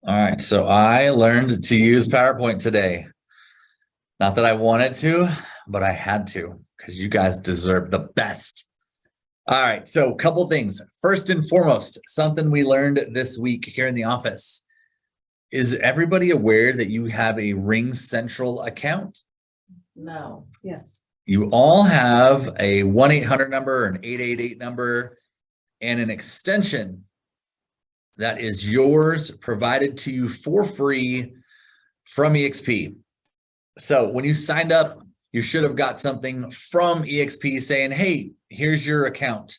All right, so I learned to use PowerPoint today. Not that I wanted to, but I had to because you guys deserve the best. All right, so a couple things. First and foremost, something we learned this week here in the office. Is everybody aware that you have a Ring Central account? No. Yes. You all have a 1-800 number, an 888 number, and an extension that is yours, provided to you for free from EXP. So when you signed up, you should have got something from EXP saying, hey, here's your account.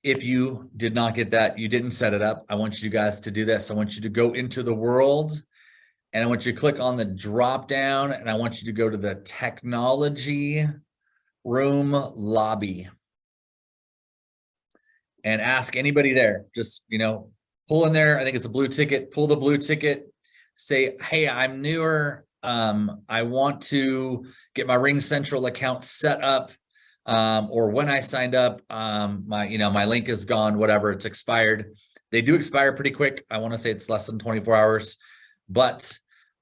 If you did not get that, you didn't set it up, I want you guys to do this. I want you to go into the world and I want you to click on the drop down and I want you to go to the technology room lobby and ask anybody there. Just, pull in there. I think it's a blue ticket, pull the blue ticket, say, hey, I'm newer. I want to get my Ring Central account set up. Or when I signed up, my link is gone, whatever, it's expired. They do expire pretty quick. I want to say it's less than 24 hours, but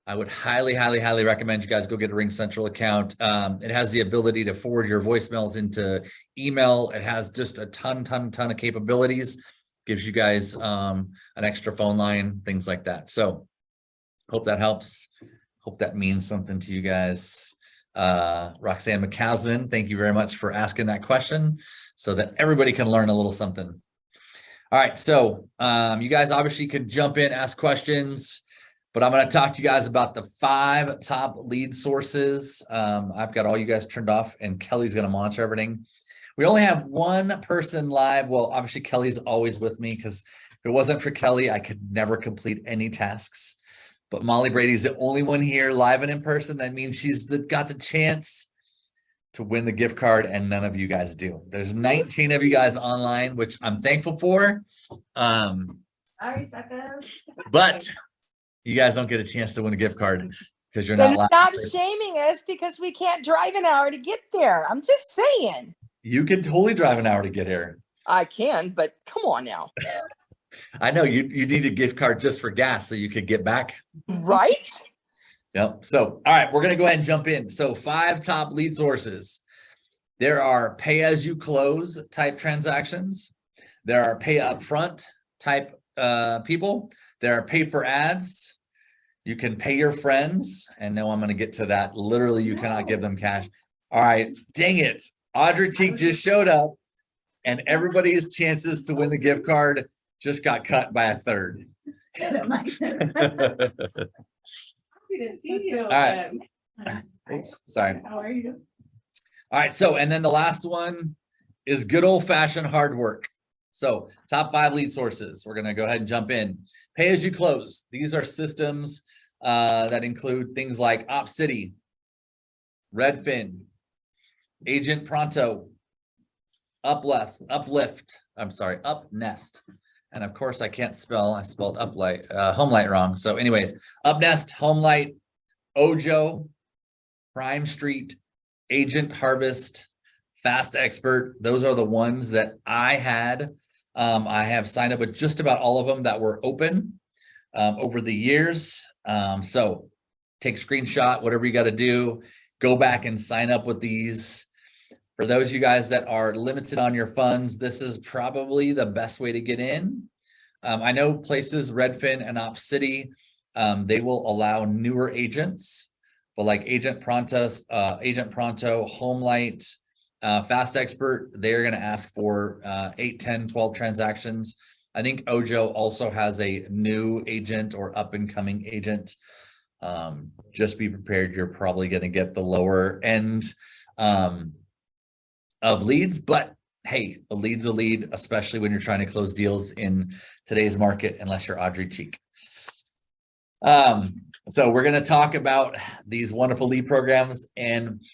I would highly, highly, highly recommend you guys go get a Ring Central account. It has the ability to forward your voicemails into email. It has just a ton of capabilities. Gives you guys an extra phone line, things like that. So hope that helps. Hope that means something to you guys. Roxanne McCaslin, thank you very much for asking that question so that everybody can learn a little something. All right, so you guys obviously could jump in, ask questions, but I'm going to talk to you guys about the 5 top lead sources. I've got all you guys turned off and Kelly's going to monitor everything. We only have one person live. Well, obviously Kelly's always with me because if it wasn't for Kelly, I could never complete any tasks. But Molly Brady's the only one here live and in person. That means she's got the chance to win the gift card and none of you guys do. There's 19 of you guys online, which I'm thankful for. Sorry, suckers. But you guys don't get a chance to win a gift card because you're Then not stop live. shaming us because we can't drive an hour to get there. I'm just saying. You could totally drive an hour to get here. I can, but come on now. I know you need a gift card just for gas so you could get back. Right? Yep. So, all right, we're going to go ahead and jump in. So 5 top lead sources. There are pay as you close type transactions. There are pay upfront type people. There are pay for ads. You can pay your friends. And now I'm going to get to that. Literally, you cannot give them cash. All right. Dang it. Audrey Cheek just showed up and everybody's chances to win the gift card just got cut by a third. Happy to see you. All right. Oops, sorry. How are you? All right. So, and then the last one is good old fashioned hard work. So top 5 lead sources. We're going to go ahead and jump in. Pay as you close. These are systems that include things like OpCity, Redfin, Agent Pronto, Upnest. And of course I can't spell, I spelled Homelight wrong. So anyways, Upnest, Homelight, Ojo, Prime Street, Agent Harvest, Fast Expert. Those are the ones that I had. I have signed up with just about all of them that were open over the years. So take a screenshot, whatever you got to do, go back and sign up with these. For those of you guys that are limited on your funds, this is probably the best way to get in. I know places, Redfin and OpCity, they will allow newer agents, but like Agent Pronto, Homelight, Fast Expert, they're going to ask for 8, 10, 12 transactions. I think Ojo also has a new agent or up and coming agent. Just be prepared. You're probably going to get the lower end of leads, but hey, a lead's a lead, especially when you're trying to close deals in today's market, unless you're Audrey Cheek. So we're going to talk about these wonderful lead programs, and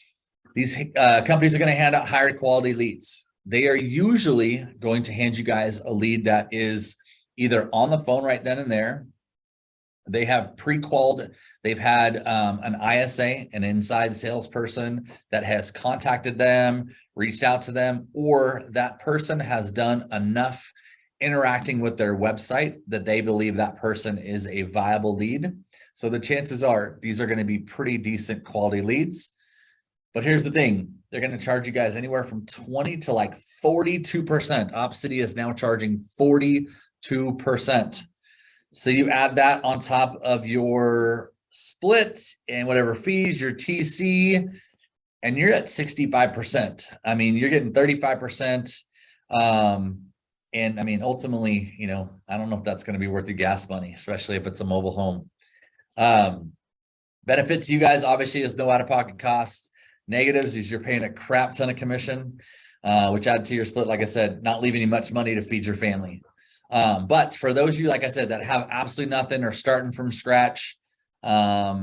these companies are going to hand out higher quality leads. They are usually going to hand you guys a lead that is either on the phone right then and there. They have pre-qualified, they've had an ISA, an inside salesperson that has contacted them, reached out to them, or that person has done enough interacting with their website that they believe that person is a viable lead. So the chances are these are going to be pretty decent quality leads. But here's the thing, they're going to charge you guys anywhere from 20 to like 42%. Opcity is now charging 42%. So you add that on top of your split and whatever fees, your TC, and you're at 65%. I mean, you're getting 35%. And I mean, ultimately, you know, I don't know if that's going to be worth your gas money, especially if it's a mobile home. Benefit to you guys, obviously, is no out-of-pocket costs. Negatives is you're paying a crap ton of commission, which add to your split, like I said, not leaving you much money to feed your family. But for those of you, like I said, that have absolutely nothing or starting from scratch, I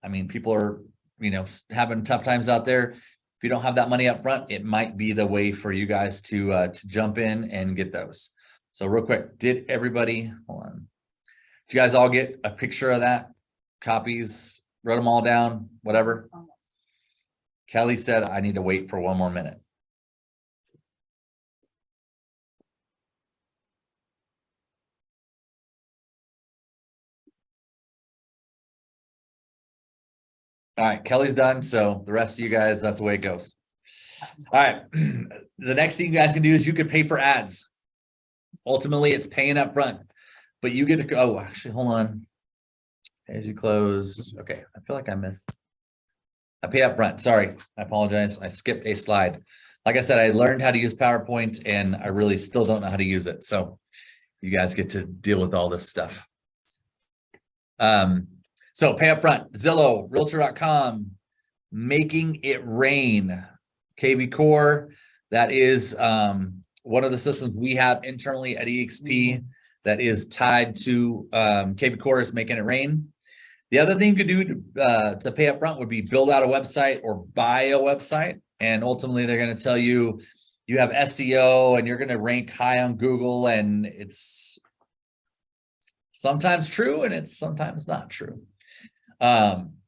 mean, people are, you know, having tough times out there. If you don't have that money up front, it might be the way for you guys to jump in and get those. So real quick, did everybody, hold on. Did you guys all get a picture of that? Copies, wrote them all down, whatever. Kelly said, I need to wait for one more minute. All right, Kelly's done. So the rest of you guys, that's the way it goes. All right. The next thing you guys can do is you can pay for ads. Ultimately, it's paying up front, but you get to go. Oh, actually, hold on. As you close. Okay. I feel like I missed. I pay up front. Sorry. I apologize. I skipped a slide. Like I said, I learned how to use PowerPoint and I really still don't know how to use it. So you guys get to deal with all this stuff. So pay up front, Zillow, Realtor.com, Making It Rain, KV Core. That is one of the systems we have internally at EXP that is tied to KV Core is Making It Rain. The other thing you could do to pay up front would be build out a website or buy a website. And ultimately, they're going to tell you you have SEO and you're going to rank high on Google. And it's sometimes true and it's sometimes not true.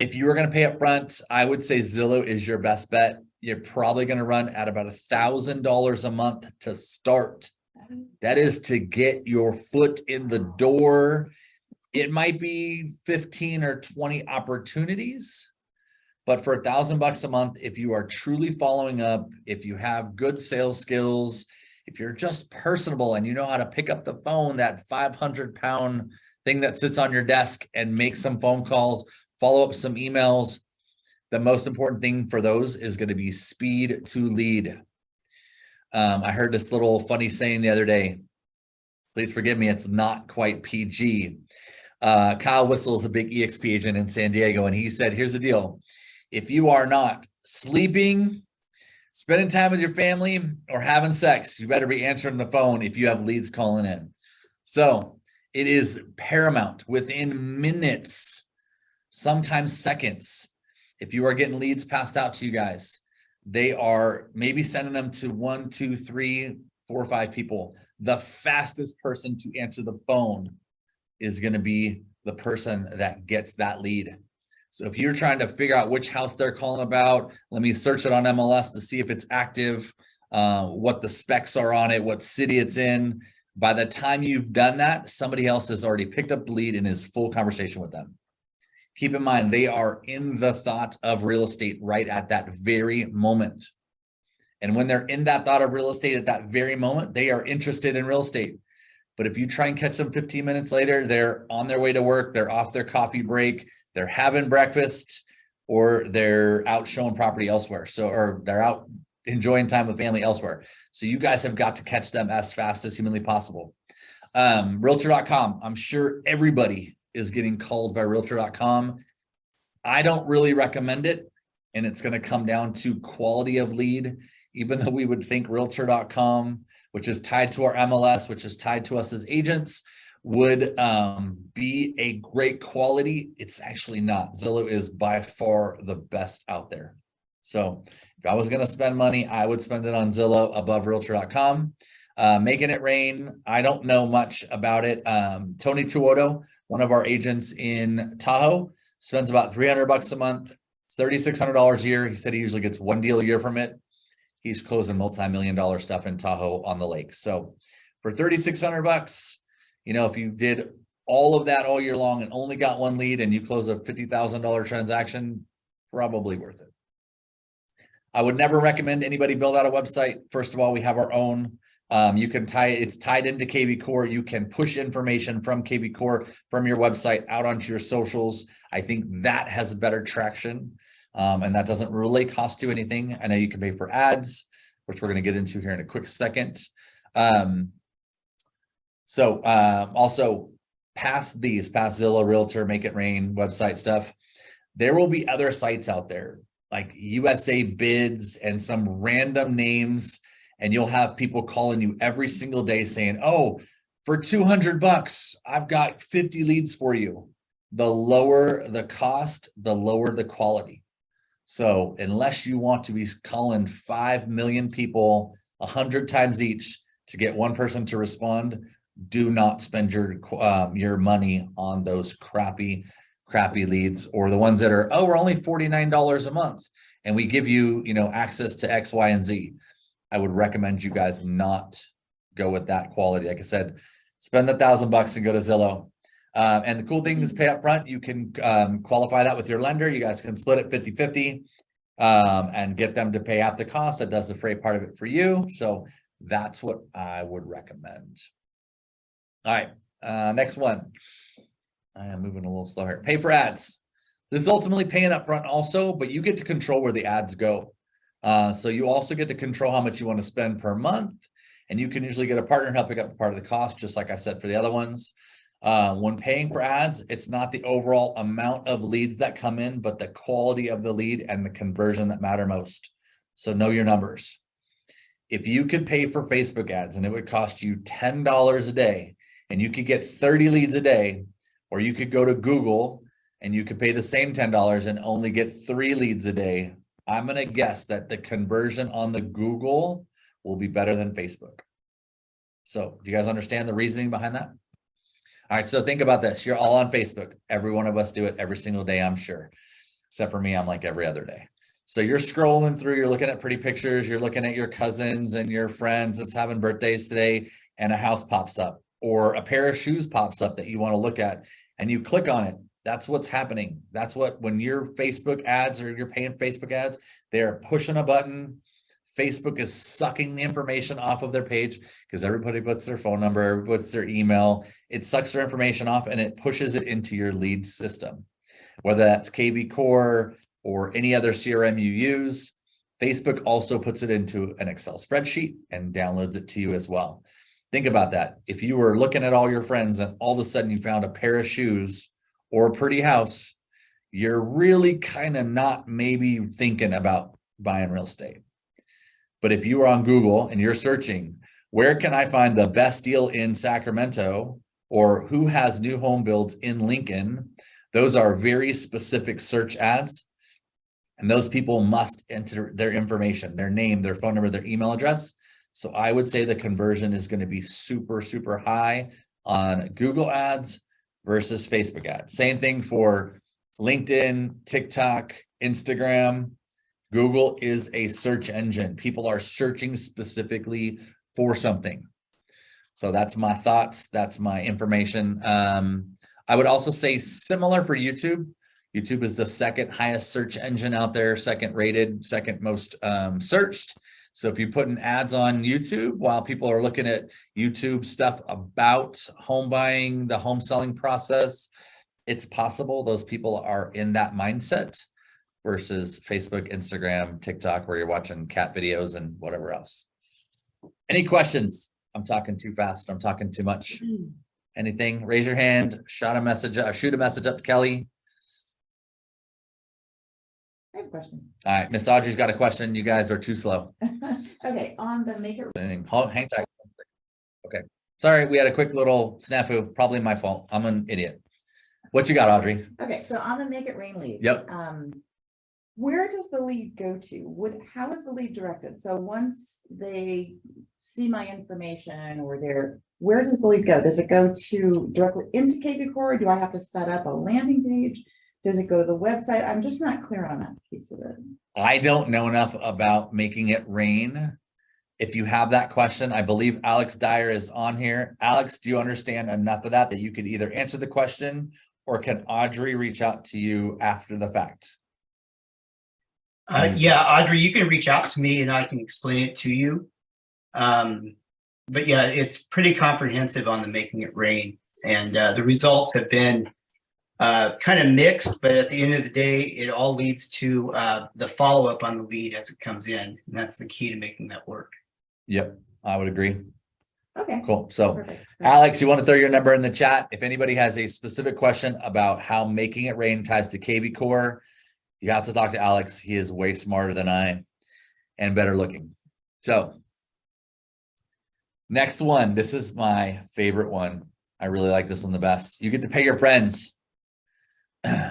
If you were going to pay up front, I would say Zillow is your best bet. You're probably going to run at about $1,000 a month to start. That is to get your foot in the door. It might be 15 or 20 opportunities, but for $1,000 a month, if you are truly following up, if you have good sales skills, if you're just personable and you know how to pick up the phone, that 500-pound thing that sits on your desk and make some phone calls, follow up some emails. The most important thing for those is going to be speed to lead. I heard this little funny saying the other day. Please forgive me, it's not quite PG. Kyle Whistle is a big EXP agent in San Diego, and he said, here's the deal. If you are not sleeping, spending time with your family, or having sex, you better be answering the phone if you have leads calling in. So it is paramount within minutes, sometimes seconds. If you are getting leads passed out to you guys, they are maybe sending them to 1, 2, 3, 4, 5 people. The fastest person to answer the phone is going to be the person that gets that lead. So if you're trying to figure out which house they're calling about, let me search it on MLS to see if it's active, what the specs are on it, what city it's in. By the time you've done that, somebody else has already picked up the lead and is full conversation with them. Keep in mind, they are in the thought of real estate right at that very moment. And when they're in that thought of real estate at that very moment, they are interested in real estate. But if you try and catch them 15 minutes later, they're on their way to work, they're off their coffee break, they're having breakfast, or they're out showing property elsewhere. So, or they're out enjoying time with family elsewhere. So you guys have got to catch them as fast as humanly possible. Realtor.com, I'm sure everybody is getting called by Realtor.com. I don't really recommend it, and it's going to come down to quality of lead. Even though we would think Realtor.com, which is tied to our MLS, which is tied to us as agents, would be a great quality, it's actually not. Zillow is by far the best out there. So if I was going to spend money, I would spend it on Zillow above Realtor.com. Making It Rain, I don't know much about it. Tony Tuoto, one of our agents in Tahoe, spends about $300 a month, $3,600 a year. He said he usually gets one deal a year from it. He's closing multi-million-dollar stuff in Tahoe on the lake. So For $3,600, if you did all of that all year long and only got one lead and you close a $50,000 transaction, probably worth it. I would never recommend anybody build out a website. First of all, we have our own. You can it's tied into KV Core. You can push information from KV Core from your website out onto your socials. I think that has better traction. And that doesn't really cost you anything. I know you can pay for ads, which we're going to get into here in a quick second. Also past Zillow, Realtor, Make It Rain, website stuff, there will be other sites out there like USA Bids and some random names. And you'll have people calling you every single day saying, oh, for $200, I've got 50 leads for you. The lower the cost, the lower the quality. So unless you want to be calling 5 million people 100 times each to get one person to respond, do not spend your money on those crappy leads, or the ones that are, oh, we're only $49 a month and we give you, access to X, Y, and Z. I would recommend you guys not go with that quality. Like I said, spend $1,000 and go to Zillow. And the cool thing is pay up front. You can qualify that with your lender. You guys can split it 50-50 and get them to pay out the cost. That does the freight part of it for you. So that's what I would recommend. All right, next one. I am moving a little slow here. Pay for ads. This is ultimately paying up front also, but you get to control where the ads go. So you also get to control how much you want to spend per month. And you can usually get a partner to help pick up part of the cost, just like I said for the other ones. When paying for ads, it's not the overall amount of leads that come in, but the quality of the lead and the conversion that matter most. So know your numbers. If you could pay for Facebook ads and it would cost you $10 a day and you could get 30 leads a day, or you could go to Google and you could pay the same $10 and only get 3 leads a day, I'm going to guess that the conversion on the Google will be better than Facebook. So do you guys understand the reasoning behind that? All right, so think about this. You're all on Facebook. Every one of us do it every single day, I'm sure. Except for me, I'm like every other day. So you're scrolling through, you're looking at pretty pictures, you're looking at your cousins and your friends that's having birthdays today, and a house pops up or a pair of shoes pops up that you want to look at, and you click on it. That's what's happening. That's what, when your Facebook ads or you're paying Facebook ads, they're pushing a button. Facebook is sucking the information off of their page because everybody puts their phone number, everybody puts their email. It sucks their information off and it pushes it into your lead system. Whether that's KV Core or any other CRM you use, Facebook also puts it into an Excel spreadsheet and downloads it to you as well. Think about that. If you were looking at all your friends and all of a sudden you found a pair of shoes or a pretty house, you're really kind of not maybe thinking about buying real estate. But if you are on Google and you're searching, where can I find the best deal in Sacramento, or who has new home builds in Lincoln? Those are very specific search ads. And those people must enter their information, their name, their phone number, their email address. So I would say the conversion is going to be super, super high on Google ads versus Facebook ads. Same thing for LinkedIn, TikTok, Instagram. Google is a search engine. People are searching specifically for something. So that's my thoughts. That's my information. I would also say similar for YouTube. YouTube is the second highest search engine out there, second rated, second most searched. So if you put in ads on YouTube while people are looking at YouTube stuff about home buying, the home selling process, it's possible those people are in that mindset versus Facebook, Instagram, TikTok, where you're watching cat videos and whatever else. Any questions? I'm talking too fast. I'm talking too much. Anything? Raise your hand, shoot a message up to Kelly. I have a question. All right, Miss Audrey's got a question. You guys are too slow. Okay, on the Make It Hang tight. Okay. Sorry, we had a quick little snafu. Probably my fault. I'm an idiot. What you got, Audrey? Okay, so on the Make It Rain lead. Yep. Where does the lead go to? How is the lead directed? So once they see my information or where does the lead go? Does it go to directly into KV Core? Do I have to set up a landing page? Does it go to the website? I'm just not clear on that piece of it. I don't know enough about Making It Rain If you have that question, I believe Alex Dyer is on here. Alex, do you understand enough of that you could either answer the question, or can Audrey reach out to you after the fact? Yeah, Audrey, you can reach out to me and I can explain it to you. But yeah, it's pretty comprehensive on the Making It Rain, and the results have been kind of mixed, but at the end of the day, it all leads to the follow-up on the lead as it comes in, and that's the key to making that work. Yep, I would agree. Okay. Cool. So Perfect. Alex, you want to throw your number in the chat? If anybody has a specific question about how Making It Rain ties to KV Core, you have to talk to Alex. He is way smarter than I and better looking. So next one, this is my favorite one. I really like this one the best. You get to pay your friends.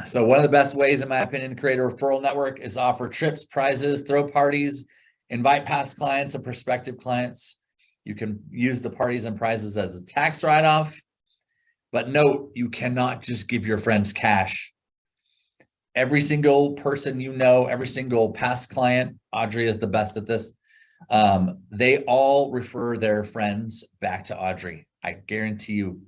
So one of the best ways, in my opinion, to create a referral network is offer trips, prizes, throw parties, invite past clients and prospective clients. You can use the parties and prizes as a tax write-off, but note, you cannot just give your friends cash. Every single person you know, every single past client, Audrey is the best at this. They all refer their friends back to Audrey. I guarantee you.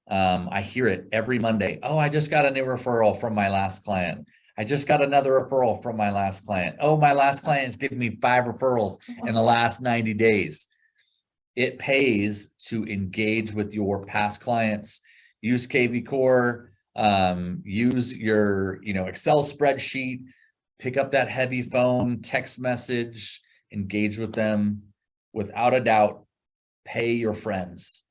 I hear it every Monday. Oh, I just got a new referral from my last client. I just got another referral from my last client. Oh, my last client has given me 5 referrals in the last 90 days. It pays to engage with your past clients. Use KV Core, use your, Excel spreadsheet, pick up that heavy phone, text message, engage with them. Without a doubt, pay your friends.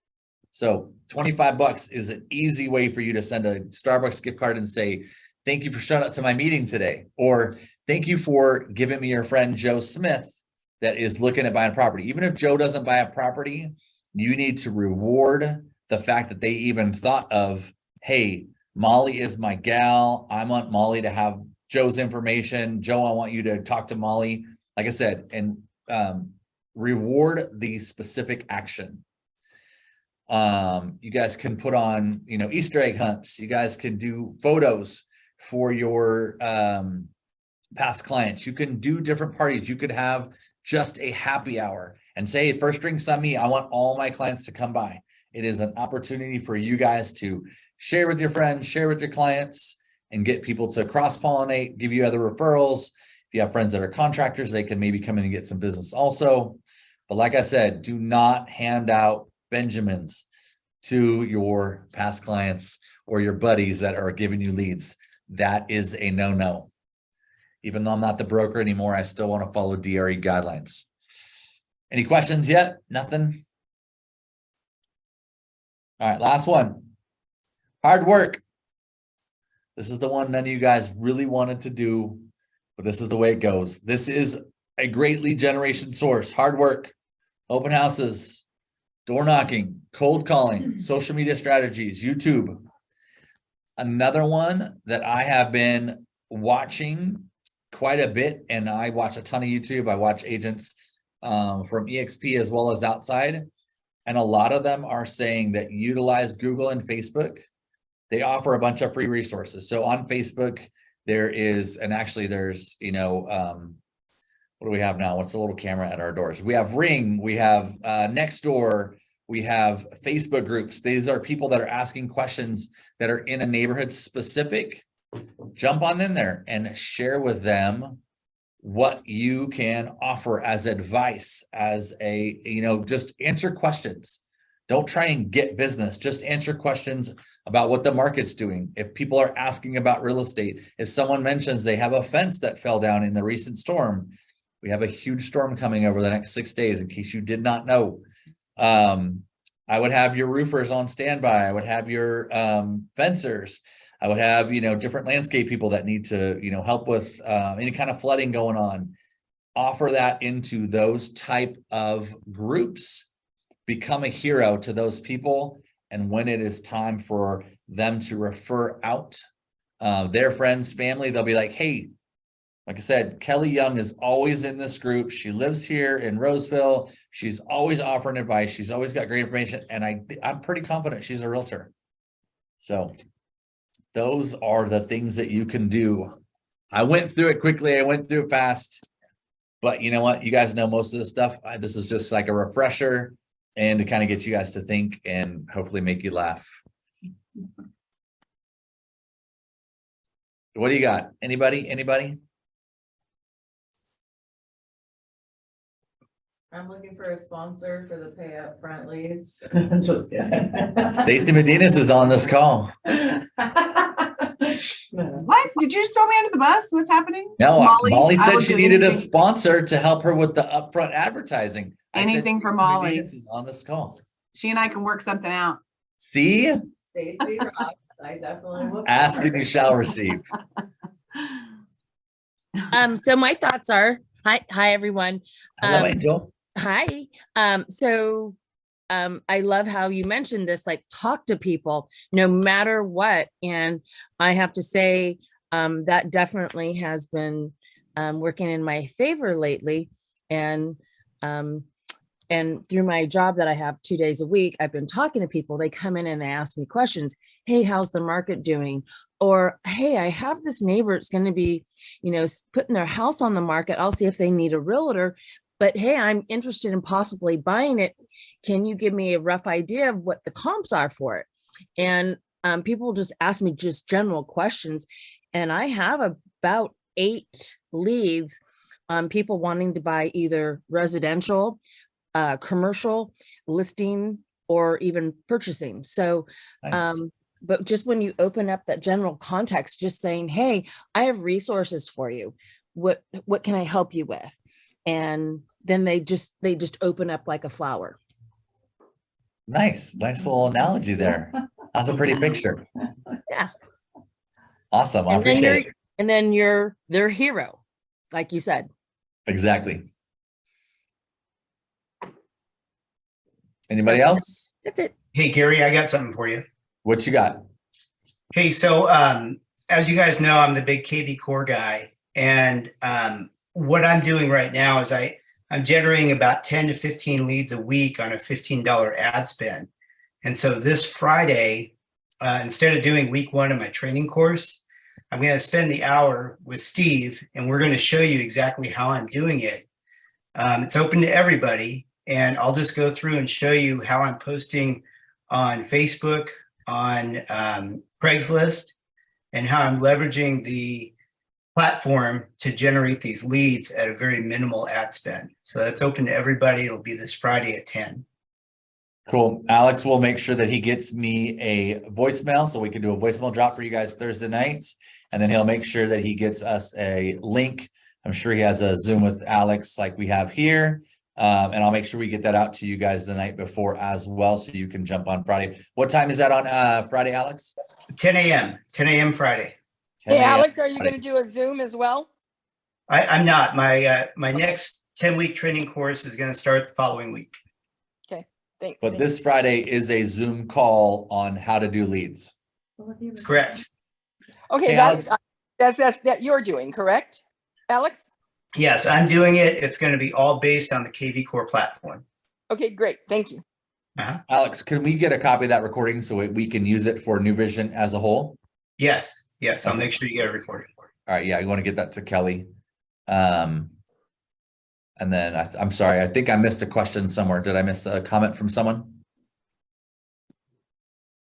So $25 is an easy way for you to send a Starbucks gift card and say, thank you for showing up to my meeting today. Or thank you for giving me your friend Joe Smith that is looking at buying a property. Even if Joe doesn't buy a property, you need to reward the fact that they even thought of, hey, Molly is my gal. I want Molly to have Joe's information. Joe, I want you to talk to Molly. Like I said, and reward the specific action. You guys can put on, Easter egg hunts. You guys can do photos for your past clients. You can do different parties. You could have just a happy hour and say, first drinks on me. I want all my clients to come by. It is an opportunity for you guys to share with your friends, share with your clients, and get people to cross-pollinate, give you other referrals. If you have friends that are contractors, they can maybe come in and get some business also. But like I said, do not hand out Benjamins to your past clients or your buddies that are giving you leads. That is a no-no. Even though I'm not the broker anymore, I still want to follow DRE guidelines. Any questions yet? Nothing? All right, last one. Hard work. This is the one none of you guys really wanted to do, but this is the way it goes. This is a great lead generation source. Hard work, open houses, door knocking, cold calling, social media strategies, YouTube. Another one that I have been watching quite a bit, and I watch a ton of YouTube. I watch agents from EXP as well as outside. And a lot of them are saying that utilize Google and Facebook. They offer a bunch of free resources. So on Facebook, there is, and actually there's, what do we have now? What's the little camera at our doors? We have Ring, we have Nextdoor, we have Facebook groups. These are people that are asking questions that are in a neighborhood specific. Jump on in there and share with them what you can offer as advice, as a, just answer questions. Don't try and get business, just answer questions about what the market's doing. If people are asking about real estate, if someone mentions they have a fence that fell down in the recent storm, we have a huge storm coming over the next 6 days, in case you did not know. I would have your roofers on standby. I would have your fencers. I would have, different landscape people that need to, help with any kind of flooding going on. Offer that into those type of groups. Become a hero to those people. And when it is time for them to refer out their friends, family, they'll be like, hey, like I said, Kelly Young is always in this group. She lives here in Roseville. She's always offering advice. She's always got great information. And I'm pretty confident she's a realtor. So those are the things that you can do. I went through it quickly. I went through it fast. But you know what? You guys know most of this stuff. This is just like a refresher and to kind of get you guys to think and hopefully make you laugh. What do you got? Anybody? I'm looking for a sponsor for the pay up front leads. Just kidding. Stacy Medina's is on this call. What? Did you just throw me under the bus? What's happening? No, Molly I said would she do needed a anything- sponsor to help her with the upfront advertising. I said Anything for Stacy Molly. Medina's is on this call. She and I can work something out. See, Stacy rocks. I definitely will. ask and you shall receive. So my thoughts are, hi everyone. Hello, Angel. Hi. I love how you mentioned this, like talk to people no matter what. And I have to say, that definitely has been working in my favor lately. And through my job that I have 2 days a week, I've been talking to people. They come in and they ask me questions. Hey, how's the market doing? Or, hey, I have this neighbor, it's going to be, putting their house on the market. I'll see if they need a realtor, but hey, I'm interested in possibly buying it. Can you give me a rough idea of what the comps are for it? And people just ask me just general questions. And I have about 8 leads on people wanting to buy either residential, commercial, listing, or even purchasing. So, Nice. but just when you open up that general context, just saying, hey, I have resources for you. What can I help you with? And then they just open up like a flower. Nice little analogy there. That's a pretty picture. Yeah. Awesome. I And then appreciate it. and then you're their hero, like you said. Exactly. Anybody else? That's it. Hey, Gary, I got something for you. What you got? Hey, so as you guys know, I'm the big KV Core guy. And what I'm doing right now is I'm generating about 10 to 15 leads a week on a $15 ad spend. And so this Friday, instead of doing week 1 of my training course, I'm going to spend the hour with Steve, and we're going to show you exactly how I'm doing it. It's open to everybody, and I'll just go through and show you how I'm posting on Facebook, on Craigslist, and how I'm leveraging the platform to generate these leads at a very minimal ad spend. So that's open to everybody. It'll be this Friday at 10. Cool. Alex will make sure that he gets me a voicemail so we can do a voicemail drop for you guys Thursday nights. And then he'll make sure that he gets us a link. I'm sure he has a Zoom with Alex like we have here. And I'll make sure we get that out to you guys the night before as well, so you can jump on Friday. What time is that on Friday, Alex? 10 a.m. Friday. 10 Hey, a.m. Alex, are you Friday. going to do a Zoom as well? I'm not. My next 10-week training course is going to start the following week. Thanks. But this Friday is a Zoom call on how to do leads. That's correct. Okay, Hey, Alex. that's that you're doing, correct, Alex? Yes, I'm doing it. It's going to be all based on the KV Core platform. Okay, great. Thank you. Alex, can we get a copy of that recording so we can use it for New Vision as a whole? Yes. I'll Okay. make sure you get a recording for it. All right, yeah, I want to get that to Kelly. And then I'm sorry, I think I missed a question somewhere. Did I miss a comment from someone?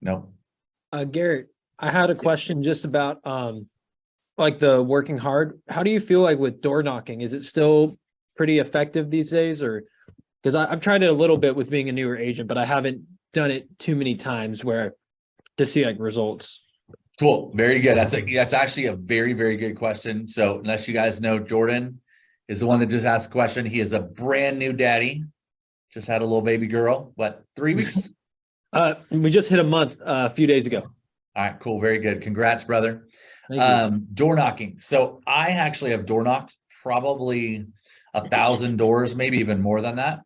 No. Garrett, I had a question just about like the working hard. How do you feel like with door knocking? Is it still pretty effective these days, or because I've tried it a little bit with being a newer agent, but I haven't done it too many times where to see like results. Cool. Very good. That's actually a very, very good question. So unless you guys know, Jordan is the one that just asked a question. He is a brand new daddy. Just had a little baby girl. What, 3 weeks? We just hit a month a few days ago. All right, cool. Very good. Congrats, brother. Thank you. Door knocking. So I actually have door knocked probably 1,000 doors, maybe even more than that.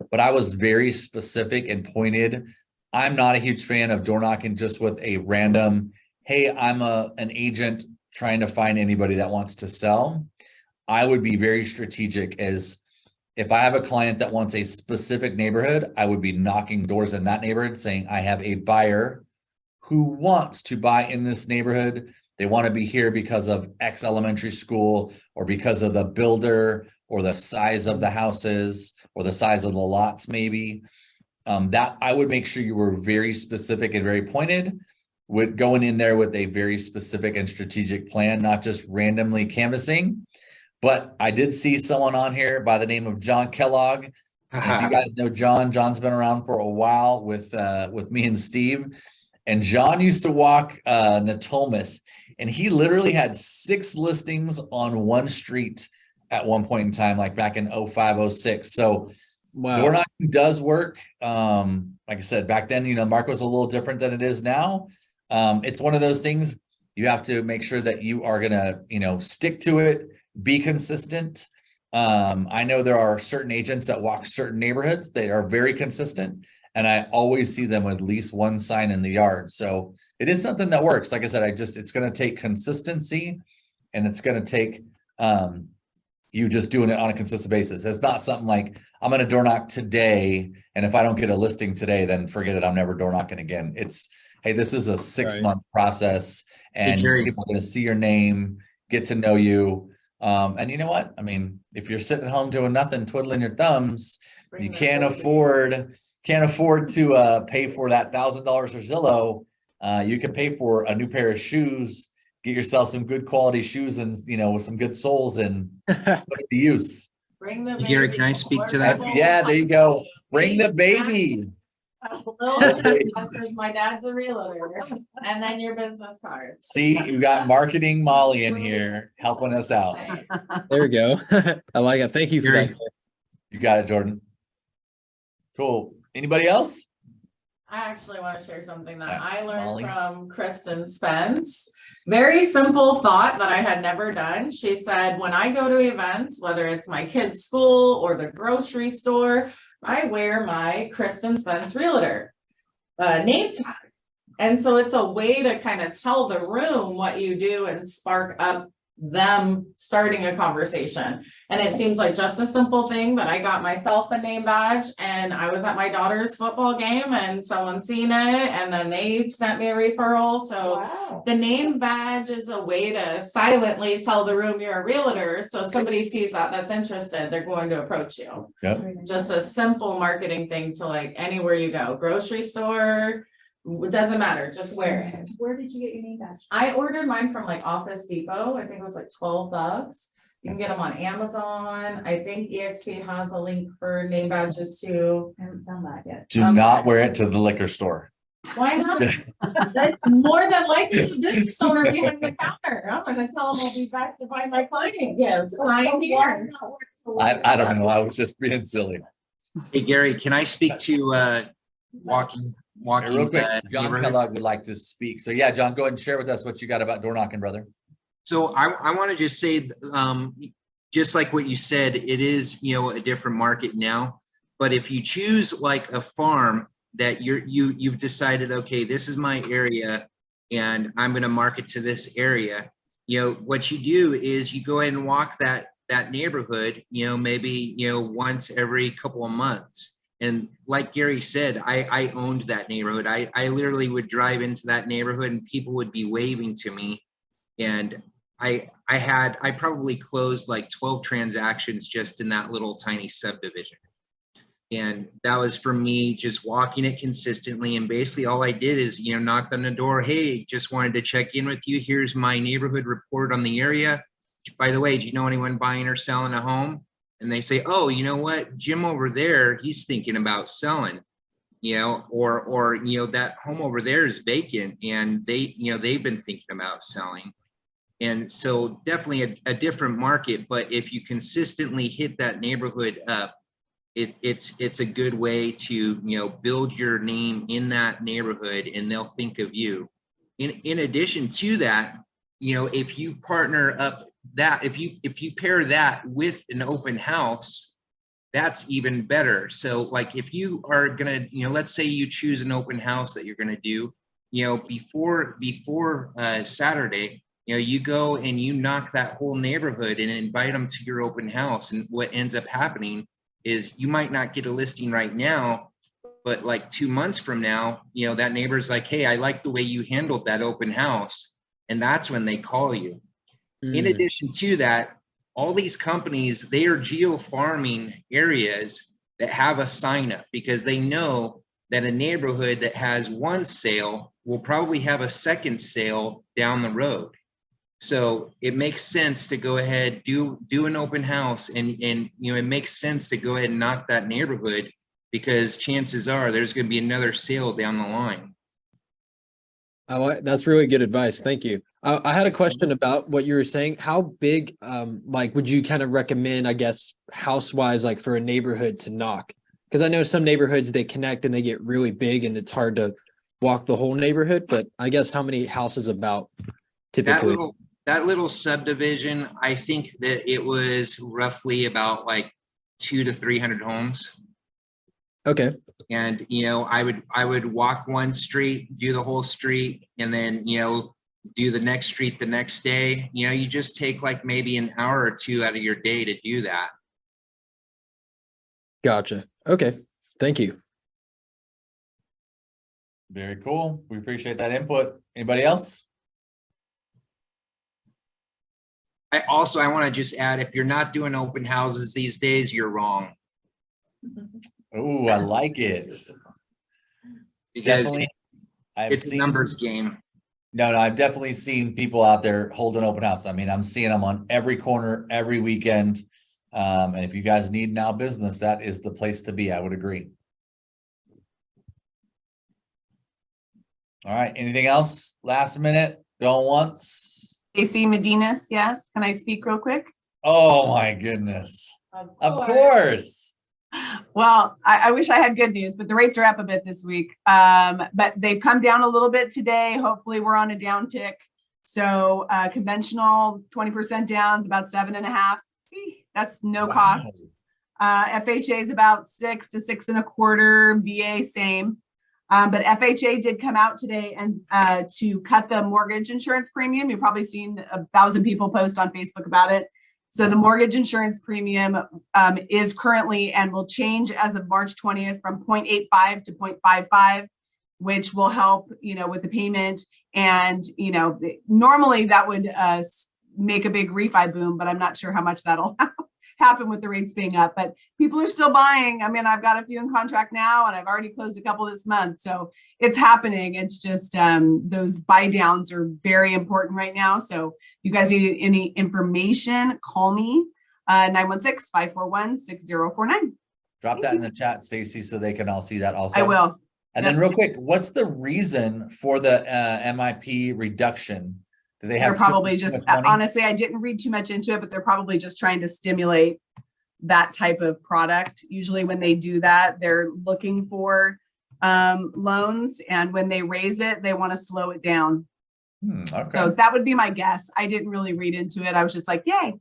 But I was very specific and pointed. I'm not a huge fan of door knocking just with a random, hey, I'm an agent trying to find anybody that wants to sell. I would be very strategic as if I have a client that wants a specific neighborhood, I would be knocking doors in that neighborhood saying, I have a buyer who wants to buy in this neighborhood. They want to be here because of X elementary school or because of the builder or the size of the houses, or the size of the lots maybe. That I would make sure you were very specific and very pointed with going in there with a very specific and strategic plan, not just randomly canvassing. But I did see someone on here by the name of John Kellogg. And if you guys know John, John's been around for a while with me and Steve. And John used to walk Natomas, and he literally had 6 listings on one street at one point in time, like back in 05, 06. So Wow. door knocking does work. Like I said, back then, Marco's a little different than it is now. It's one of those things you have to make sure that you are gonna, stick to it, be consistent. I know there are certain agents that walk certain neighborhoods. They are very consistent, and I always see them with at least one sign in the yard. So it is something that works. Like I said, it's going to take consistency, and it's going to take you just doing it on a consistent basis. It's not something like, I'm going to door knock today, and if I don't get a listing today, then forget it. I'm never door knocking again. It's, hey, this is a 6-month process, and Gary. people are going to see your name, get to know you. And you know what? I mean, if you're sitting at home doing nothing, twiddling your thumbs, you can't afford to pay for that $1,000 for Zillow. You can pay for a new pair of shoes, get yourself some good quality shoes, and with some good soles, and put it to use. Bring the Gary, baby. can I speak to that? Yeah, there you go. Bring the baby. My dad's a realtor, and then your business card. See, you got marketing Molly in here helping us out. There we go. I like it. Thank you for that. Gary. You got it, Jordan. Cool. Anybody else? I actually want to share something that Yeah, I learned Molly. from Kristen Spence. Very simple thought that I had never done. She said, when I go to events, whether it's my kid's school or the grocery store, I wear my Kristen Spence Realtor name tag. And so it's a way to kind of tell the room what you do and spark up them starting a conversation. And it seems like just a simple thing, but I got myself a name badge, and I was at my daughter's football game and someone seen it, and then they sent me a referral. So Wow. the name badge is a way to silently tell the room you're a realtor. So if somebody sees that's interested, they're going to approach you. Yep. Just a simple marketing thing to like anywhere you go, grocery store, it doesn't matter, just wear it. Where did you get your name badge? I ordered mine from like Office Depot. I think it was like $12. You can get them on Amazon. I think EXP has a link for name badges too. I haven't found that yet. Do not wear it to the liquor store. Why not? That's more than likely the business owner behind the counter. I'm gonna tell them I'll be back to buy my client gifts. Sign here. I don't know. I was just being silly. Hey, Gary, can I speak to walking Hey, real quick, John neighborhoods? Kellogg would like to speak. So yeah, John, go ahead and share with us what you got about door knocking, brother. So I want to just say, just like what you said, it is, a different market now. But if you choose like a farm that you've decided, okay, this is my area and I'm going to market to this area, what you do is you go ahead and walk that neighborhood, maybe, once every couple of months. And like Gary said, I owned that neighborhood. I literally would drive into that neighborhood and people would be waving to me. And I probably closed like 12 transactions just in that little tiny subdivision. And that was for me just walking it consistently. And basically all I did is, knocked on the door. Hey, just wanted to check in with you. Here's my neighborhood report on the area. By the way, do you know anyone buying or selling a home? And they say, oh, you know what, Jim over there, he's thinking about selling, or that home over there is vacant and they've been thinking about selling. And so definitely a different market, but if you consistently hit that neighborhood up, it's a good way to, build your name in that neighborhood and they'll think of you. In addition to that, if you partner up that, if you pair that with an open house, that's even better. So like if you are gonna, let's say you choose an open house that you're gonna do, before Saturday, you go and you knock that whole neighborhood and invite them to your open house. And what ends up happening is you might not get a listing right now, but like 2 months from now, that neighbor's like, hey, I like the way you handled that open house. And that's when they call you. In addition to that, all these companies, they are geo-farming areas that have a sign up because they know that a neighborhood that has one sale will probably have a second sale down the road. So it makes sense to go ahead, do an open house, and you know, it makes sense to go ahead and knock that neighborhood because chances are there's going to be another sale down the line. That's really good advice. Thank you. I had a question about what you were saying. How big, like, would you kind of recommend, I guess, house-wise, like for a neighborhood to knock? Because I know some neighborhoods, they connect and they get really big and it's hard to walk the whole neighborhood, but I guess how many houses about typically? That little subdivision, I think that it was roughly about like 200 to 300 homes. Okay. And, you know, I would walk one street, do the whole street, and then, you know, do the next street the next day. You know, you just take like maybe an hour or two out of your day to do that. Gotcha. Okay. Thank you. Very cool. We appreciate that input. Anybody else? I want to just add, if you're not doing open houses these days, you're wrong. Oh, I like it. Because Definitely. it's a numbers game. No, I've definitely seen people out there holding open house. I mean, I'm seeing them on every corner, every weekend. And if you guys need now business, that is the place to be. I would agree. All right. Anything else? Last minute, going once. AC Medinas, yes. Can I speak real quick? Oh my goodness. Of course. Well, I wish I had good news, but the rates are up a bit this week. But they've come down a little bit today. Hopefully we're on a downtick. So conventional 20% down is about 7.5. That's no cost. FHA is about 6 to 6.25. VA same. But FHA did come out today and to cut the mortgage insurance premium. You've probably seen 1,000 people post on Facebook about it. So the mortgage insurance premium is currently and will change as of March 20th from 0.85 to 0.55, which will help, you know, with the payment. And, you know, normally that would make a big refi boom, but I'm not sure how much that'll happen with the rates being up, but people are still buying. I mean, I've got a few in contract now and I've already closed a couple this month. So it's happening. It's just those buy downs are very important right now. So if you guys need any information, call me 916-541-6049. Drop that in the chat, Stacy, so they can all see that also. I will. And then real quick, what's the reason for the MIP reduction? Do they have? They're probably just, money? honestly, I didn't read too much into it, but they're probably just trying to stimulate that type of product. Usually when they do that, they're looking for loans, and when they raise it, they want to slow it down. Okay. So that would be my guess. I didn't really read into it. I was just like, yay.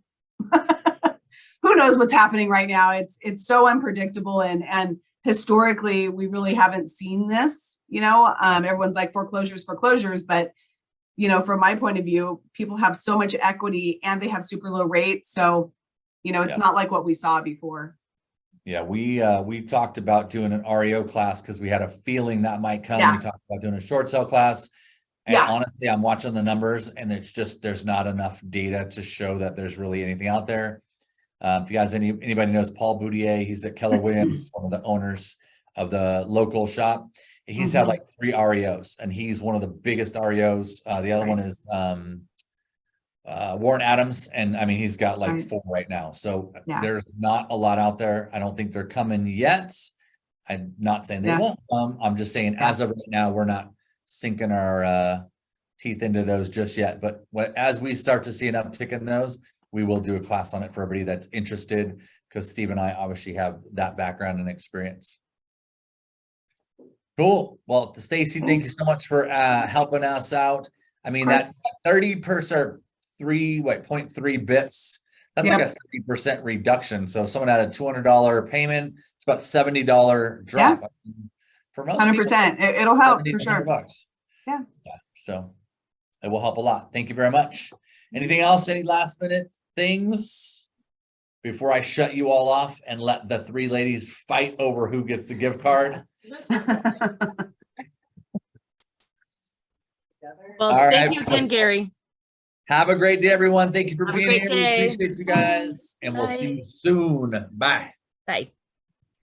Who knows what's happening right now? It's so unpredictable, and historically we really haven't seen this. You know, everyone's like foreclosures, but you know, from my point of view, people have so much equity and they have super low rates. So, you know, it's not like what we saw before. Yeah, we talked about doing an REO class because we had a feeling that might come. Yeah. We talked about doing a short sale class. And honestly, I'm watching the numbers and it's just, there's not enough data to show that there's really anything out there. If you guys, anybody knows Paul Boudier, he's at Keller Williams, one of the owners of the local shop. He's had like 3 REOs and he's one of the biggest REOs. The other one is Warren Adams. And I mean, he's got like 4 right now. So there's not a lot out there. I don't think they're coming yet. I'm not saying they won't come. I'm just saying as of right now, we're not sinking our teeth into those just yet. But as we start to see an uptick in those, we will do a class on it for everybody that's interested, because Steve and I obviously have that background and experience. Cool. Well, Stacy, thank you so much for helping us out. I mean, that 30% or 0.3 bits, that's like a 30% reduction. So if someone had a $200 payment, it's about $70 drop. I mean, for most 100%. It'll help for sure. Bucks. Yeah. So it will help a lot. Thank you very much. Anything else? Any last minute things before I shut you all off and let the 3 ladies fight over who gets the gift card? Well, All thank right, you again, folks. Gary. Have a great day, everyone. Thank you for Have a being great here. We day. appreciate you guys, and we'll see Bye. you soon. Bye. Bye.